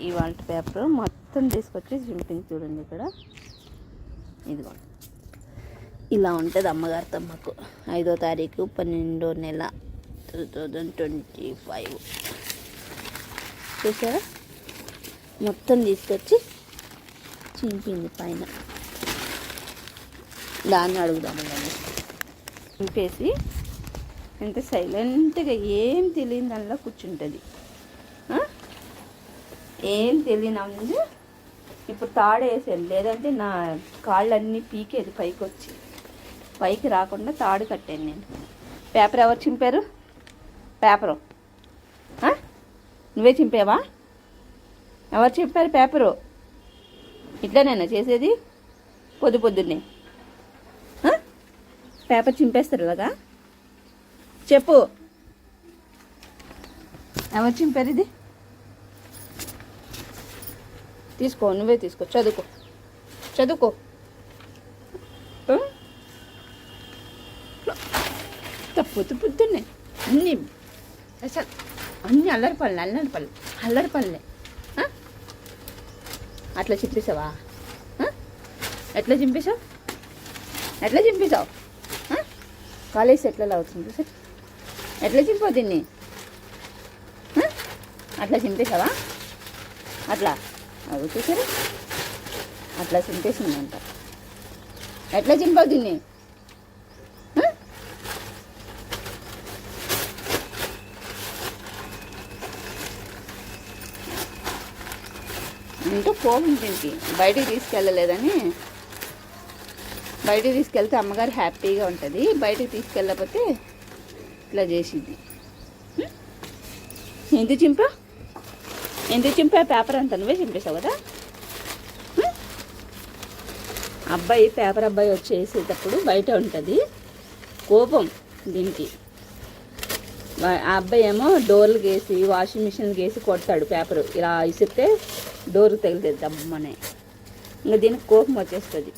ఇవాళ పేపర్ మొత్తం తీసుకొచ్చి చింపింది చూడండి. ఇక్కడ ఇదిగో ఇలా ఉంటుంది అమ్మగారి తమ్మకు 5వ తారీఖు 12వ నెల 2025 చూసారా, మొత్తం తీసుకొచ్చి చింపింది పైన. దాన్ని అడుగుదాము కానీ చింపేసి ఎంత సైలెంట్గా ఏం తెలియని దానిలో కూర్చుంటుంది. ఏం తెలియనందు ఇప్పుడు తాడు వేసాను, లేదంటే నా కాళ్ళన్నీ పీకేది పైకి వచ్చి, పైకి రాకుండా తాడు కట్టాను నేను. పేపర్ ఎవరు చింపారు? పేపరు నువ్వే చింపావా? ఎవరు చింపారు పేపరు? ఇట్లానేనా చేసేది పొద్దున్నే? పేపర్ చింపేస్తారు ఇలాగా? చెప్పు, ఎవరు చింపారు? ఇది తీసుకో, నువ్వే తీసుకో, చదువుకో. పొద్దున్నే అన్నీ అల్లరి పనులే. అట్లా చింపేసావా? ఎట్లా చింపేశావు? కాలేజ్ ఎట్లా అవుతుంది సార్? ఎట్లా చింపావు దీన్ని? అట్లా చింపేశావా? అట్లా అవి చూసారా, అట్లా చింపేసిందంట. ఎట్లా చింపావు దీన్ని? ఇంటూ కోపం దీనికి. బయటికి తీసుకెళ్ళలేదని, బయటికి తీసుకెళ్తే అమ్మగారు హ్యాపీగా ఉంటుంది, బయటికి తీసుకెళ్ళకపోతే ఇట్లా చేసింది. ఎందుకు చింపా పేపర్ అంతా? నువ్వే చింపేశావు కదా. పేపర్ అబ్బాయి వచ్చేసేటప్పుడు బయట ఉంటుంది కోపం దీనికి. ఆ అబ్బాయి ఏమో డోర్లు గేసి వాషింగ్ మిషన్ గేసి కొడతాడు. పేపరు ఇలా ఇసిరితే డోర్ తగిలితే దమ్మనే. ఇంకా దీనికి కోపం వచ్చేస్తుంది,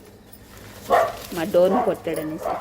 మా డోర్ని కొట్టాడనేసి.